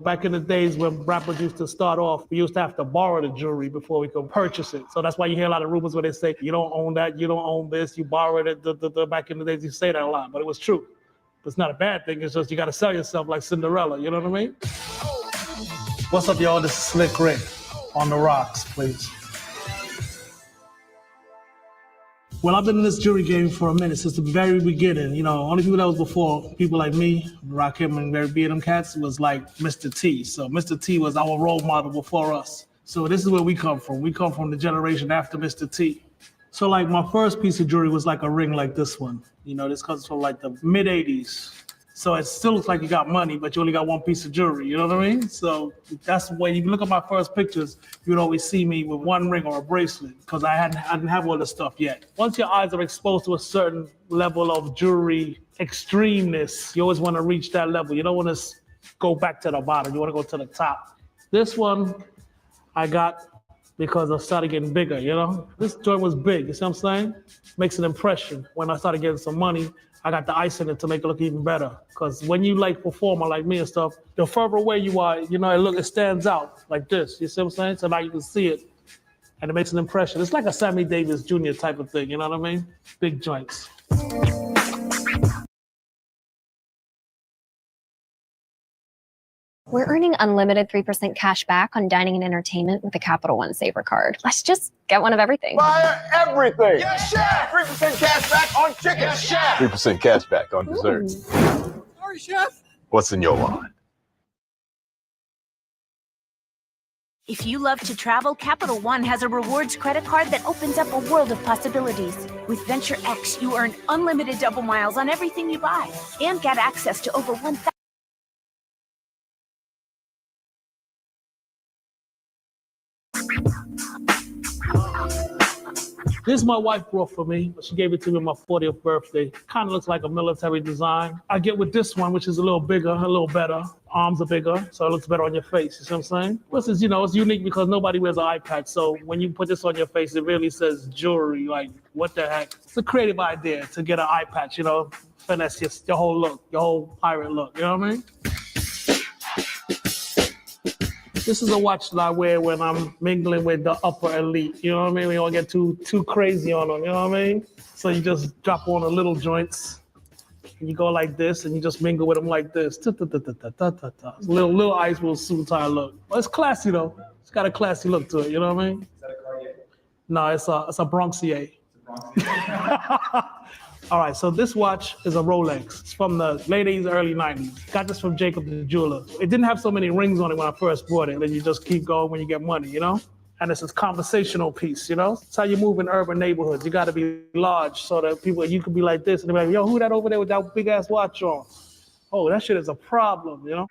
Back in the days when rappers used to start off, we used to have to borrow the jewelry before we could purchase it. So that's why you hear a lot of rumors where they say, you don't own that, you don't own this, you borrowed it. Back in the days, you say that a lot, but it was true. It's not a bad thing, it's just you gotta sell yourself like Cinderella, you know what I mean? What's up, y'all? This is Slick Rick on the rocks, please. Well, I've been in this jewelry game for a minute, since the very beginning. You know, only people that was before people like me, Rakim and Barry B and them cats, was like Mr. T. So Mr. T was our role model before us. So this is where we come from. We come from the generation after Mr. T. So like my first piece of jewelry was like a ring like this one. You know, this comes from like the mid 80s. So it still looks like you got money, but you only got one piece of jewelry, you know what I mean? So that's when you look at my first pictures, you'd always see me with one ring or a bracelet, because I didn't have all the stuff yet. Once your eyes are exposed to a certain level of jewelry extremeness, you always want to reach that level. You don't want to go back to the bottom, you want to go to the top. This one I got because I started getting bigger, you know? This joint was big, you see what I'm saying? Makes an impression. When I started getting some money, I got the ice in it to make it look even better. Because when you like performer like me and stuff, the further away you are, you know, it stands out like this. You see what I'm saying? So now you can see it and it makes an impression. It's like a Sammy Davis Jr. type of thing, you know what I mean? Big joints. We're earning unlimited 3% cash back on dining and entertainment with the Capital One Saver card. Let's just get one of everything. Buy everything. Yes, chef. 3% cash back on chicken. Yes, chef. 3% cash back on desserts. Sorry, chef. What's in your wallet? If you love to travel, Capital One has a rewards credit card that opens up a world of possibilities. With Venture X, you earn unlimited double miles on everything you buy and get access to over 1,000. This my wife brought for me. She gave it to me on my 40th birthday. Kind of looks like a military design. I get with this one, which is a little bigger, a little better. Arms are bigger, so it looks better on your face. You see what I'm saying? This is, you know, it's unique because nobody wears an eye patch. So when you put this on your face, it really says jewelry. Like, what the heck? It's a creative idea to get an eye patch, you know, finesse your whole look, your whole pirate look. You know what I mean? This is a watch that I wear when I'm mingling with the upper elite. You know what I mean? We don't get too crazy on them. You know what I mean? So you just drop on the little joints, and you go like this, and you just mingle with them like this. Little ice will suit our look. Well, it's classy though. It's got a classy look to it. You know what I mean? Is that a Cartier? No, it's a Bronxier. It's a Bronx. All right, so this watch is a Rolex. It's from the late 80s, early 90s. Got this from Jacob the jeweler. It didn't have so many rings on it when I first bought it. Then you just keep going when you get money, you know? And it's a conversational piece, you know? It's how you move in urban neighborhoods. You gotta be large so that people, you can be like this and they're like, yo, who that over there with that big ass watch on? Oh, that shit is a problem, you know?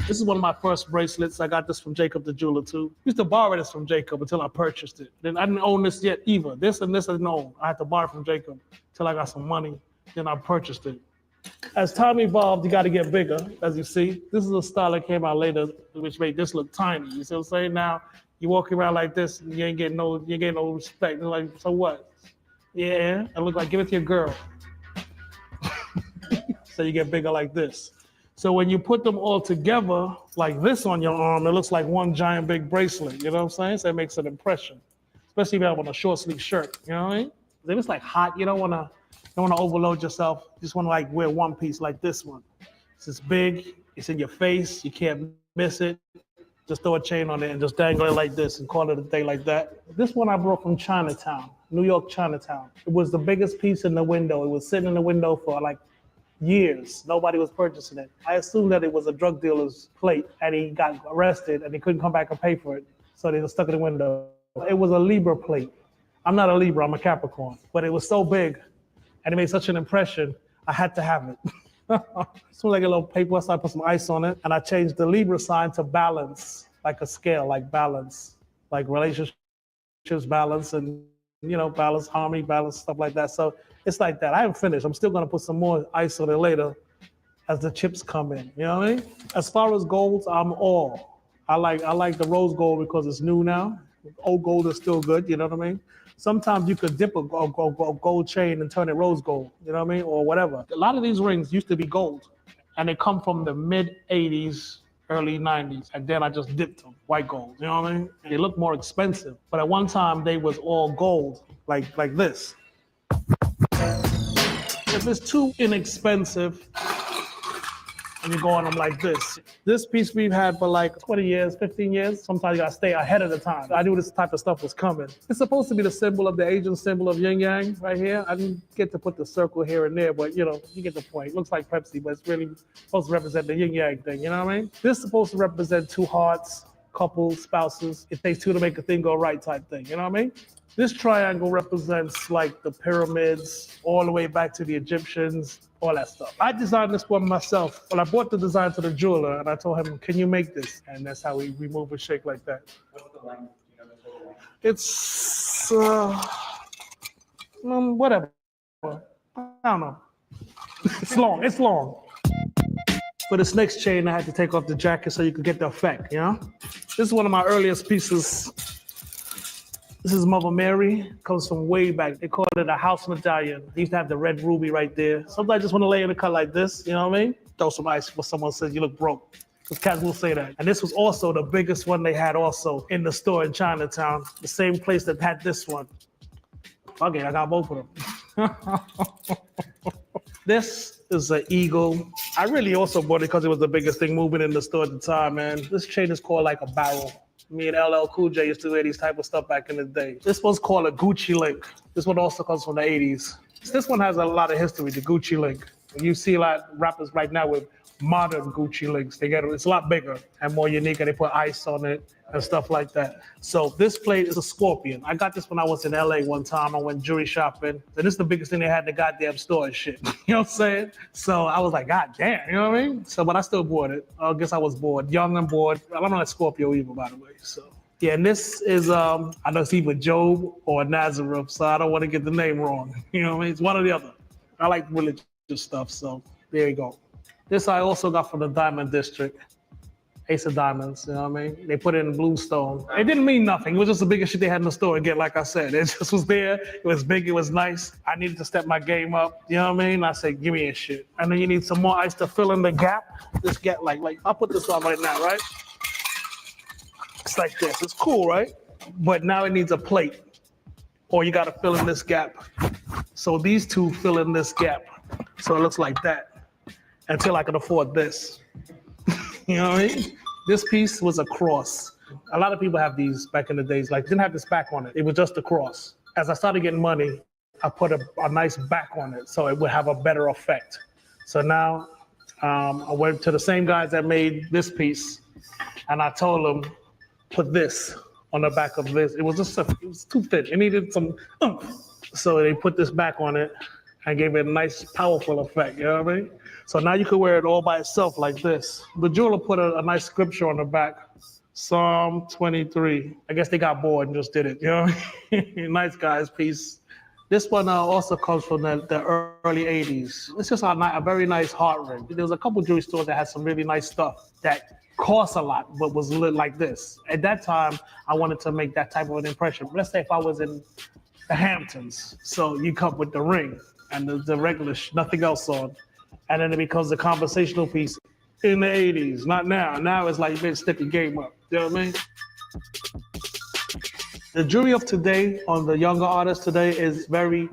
This is one of my first bracelets. I got this from Jacob the jeweler too. Used to borrow this from Jacob until I purchased it. Then I didn't own this yet either. This and this I didn't own. I had to borrow from Jacob until I got some money. Then I purchased it. As time evolved, you got to get bigger, as you see. This is a style that came out later, which made this look tiny. You see what I'm saying? Now you walk around like this, and you ain't getting no respect. You're like, so what? Yeah, I look like give it to your girl. So you get bigger like this. So when you put them all together like this on your arm, it looks like one giant big bracelet. You know what I'm saying? So it makes an impression, especially if you have on a short sleeve shirt. You know what I mean? If it's like hot, you don't want to overload yourself. You just want to like wear one piece like this one. It's big. It's in your face. You can't miss it. Just throw a chain on it and just dangle it like this and call it a day like that. This one I brought from Chinatown, New York, Chinatown. It was the biggest piece in the window. It was sitting in the window for like years. Nobody was purchasing it. I assumed that it was a drug dealer's plate and he got arrested and he couldn't come back and pay for it. So they just stuck it in the window. It was a Libra plate. I'm not a Libra, I'm a Capricorn. But it was so big and it made such an impression, I had to have it. So like a little paper, so I put some ice on it and I changed the Libra sign to balance, like a scale, like balance, like relationships balance and, you know, balance, harmony, balance, stuff like that. So it's like that. I haven't finished. I'm still gonna put some more ice on it later as the chips come in. You know what I mean? As far as golds, I'm all. I like the rose gold because it's new now. Old gold is still good. You know what I mean? Sometimes you could dip a gold chain and turn it rose gold. You know what I mean? Or whatever. A lot of these rings used to be gold, And they come from the mid 80s, early 90s. And then I just dipped them, white gold, you know what I mean? They look more expensive. But at one time they was all gold, like this. If it's too inexpensive, and you go on them like this. This piece we've had for like 20 years, 15 years. Sometimes you gotta stay ahead of the time. I knew this type of stuff was coming. It's supposed to be the symbol of the Asian symbol of yin yang right here. I didn't get to put the circle here and there, but you know, you get the point. It looks like Pepsi, but it's really supposed to represent the yin yang thing, you know what I mean? This is supposed to represent two hearts, couples, spouses. It takes two to make a thing go right type thing, you know what I mean? This triangle represents like the pyramids, all the way back to the Egyptians, all that stuff. I designed this one myself. Well, I brought the design to the jeweler and I told him, can you make this? And that's how we move and shake like that. What's the length? You know, the total length? It's, whatever. I don't know. It's long. For this next chain, I had to take off the jacket so you could get the effect, you know? This is one of my earliest pieces. This is Mother Mary, comes from way back. They call it a house medallion. They used to have the red ruby right there. Sometimes I just want to lay in a cut like this, you know what I mean? Throw some ice before someone says you look broke. Because cats will say that. And this was also the biggest one they had also in the store in Chinatown. The same place that had this one. Okay, I got both of them. This is an eagle. I really also bought it because it was the biggest thing moving in the store at the time, man. This chain is called like a barrel. Me and LL Cool J used to wear these type of stuff back in the day. This one's called a Gucci link. This one also comes from the 80s. This one has a lot of history, the Gucci link. You see a lot of rappers right now with modern Gucci links. It's a lot bigger and more unique, and they put ice on it and stuff like that. So this plate is a scorpion. I got this when I was in LA one time. I went jewelry shopping, and this is the biggest thing they had in the goddamn store and shit. You know what I'm saying? So I was like, God damn, you know what I mean? So, but I still bought it. I guess I was bored, young and bored. I'm not a Scorpio either, by the way, so. Yeah, and this is, I know it's either Job or Nazareth, so I don't want to get the name wrong. You know what I mean? It's one or the other. I like religious stuff, so there you go. This I also got from the Diamond District. Ace of Diamonds, you know what I mean? They put it in Bluestone. It didn't mean nothing. It was just the biggest shit they had in the store again, like I said. It just was there. It was big, it was nice. I needed to step my game up, you know what I mean? I said, give me a shit. And then you need some more ice to fill in the gap. This gap, like I'll put this on right now, right? It's like this, it's cool, right? But now it needs a plate, or you gotta fill in this gap. So these two fill in this gap. So it looks like that until I can afford this. You know what I mean? This piece was a cross. A lot of people have these back in the days, like didn't have this back on it. It was just a cross. As I started getting money, I put a nice back on it so it would have a better effect. So now I went to the same guys that made this piece and I told them, put this on the back of this. It was too thin. It needed some oomph. So they put this back on it and gave it a nice, powerful effect, you know what I mean? So now you can wear it all by itself like this. The jeweler put a nice scripture on the back, Psalm 23. I guess they got bored and just did it, you know? Nice guys, peace. This one also comes from the early 80s. It's just a very nice heart ring. There was a couple jewelry stores that had some really nice stuff that cost a lot, but was lit like this. At that time, I wanted to make that type of an impression. Let's say if I was in the Hamptons, so you come with the ring and the regular, nothing else on. And then it becomes a conversational piece in the 80s, not now. Now it's like, bitch, step your game up. You know what I mean? The jewelry of today on the younger artists today is very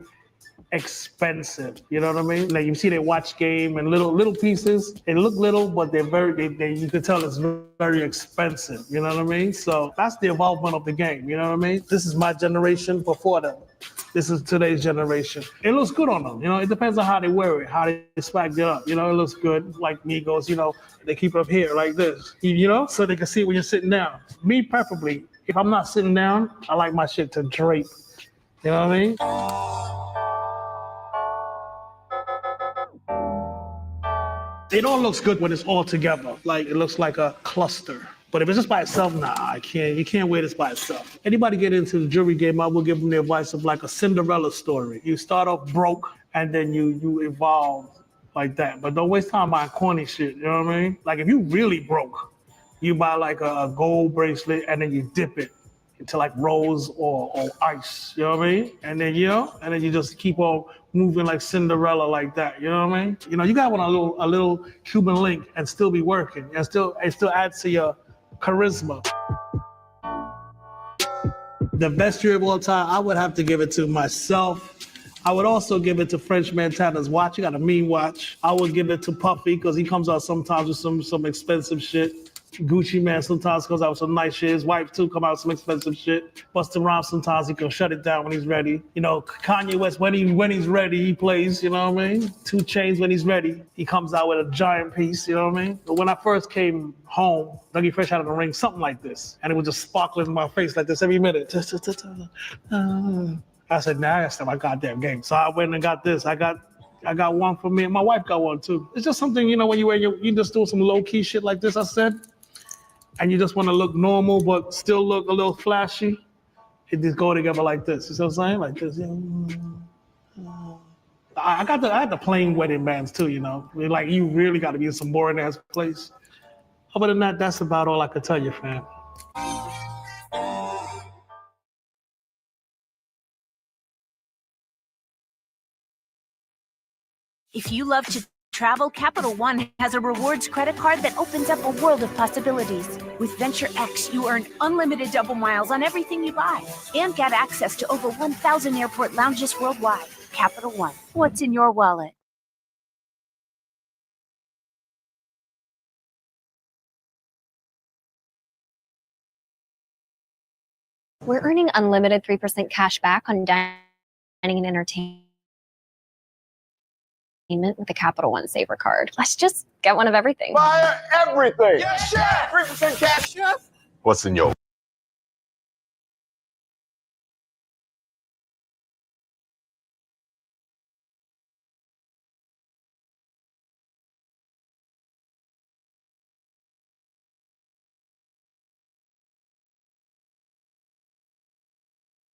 expensive. You know what I mean? Like you see their watch game and little pieces. They look little, but they're you can tell it's very expensive. You know what I mean? So that's the evolvement of the game. You know what I mean? This is my generation before them. This is today's generation. It looks good on them. You know, it depends on how they wear it, how they swag it up. You know, it looks good. Like Migos, you know, they keep it up here like this, you know, so they can see it when you're sitting down. Me, preferably, if I'm not sitting down, I like my shit to drape. You know what I mean? It all looks good when it's all together. Like it looks like a cluster. But if it's just by itself, nah, I can't. You can't wear this by itself. Anybody get into the jewelry game, I will give them the advice of like a Cinderella story. You start off broke and then you evolve like that. But don't waste time buying corny shit, you know what I mean? Like if you really broke, you buy like a gold bracelet and then you dip it. into like rose or ice. You know what I mean? And then you just keep on moving like Cinderella like that. You know what I mean? You got one a little Cuban link and still be working and still adds to your charisma. The best year of all time, I would have to give it to myself. I would also give it to French Montana's watch. You got a mean watch. I would give it to Puffy because he comes out sometimes with some expensive shit. Gucci Man sometimes comes out with some nice shit. His wife too come out with some expensive shit. Busta Rhymes sometimes he can shut it down when he's ready. Kanye West when he's ready he plays. You know what I mean? 2 Chainz when he's ready he comes out with a giant piece. You know what I mean? But when I first came home, Dougie Fresh had on the ring something like this, and it was just sparkling in my face like this every minute. I said, nah, that's my goddamn game. So I went and got this. I got one for me, and my wife got one too. It's just something, when you just do some low key shit like this, I said, and you just want to look normal but still look a little flashy. It just go together like this. You see what I'm saying? Like this. I had the plain wedding bands too. Like you really got to be in some boring ass place. Other than that, that's about all I could tell you, fam. If you love to travel, Capital One has a rewards credit card that opens up a world of possibilities. With Venture X, you earn unlimited double miles on everything you buy and get access to over 1,000 airport lounges worldwide. Capital One, what's in your wallet? We're earning unlimited 3% cash back on dining and entertainment with the Capital One Saver card. Let's just get one of everything. Buy everything. Yes, chef. 3% cash, chef. What's in your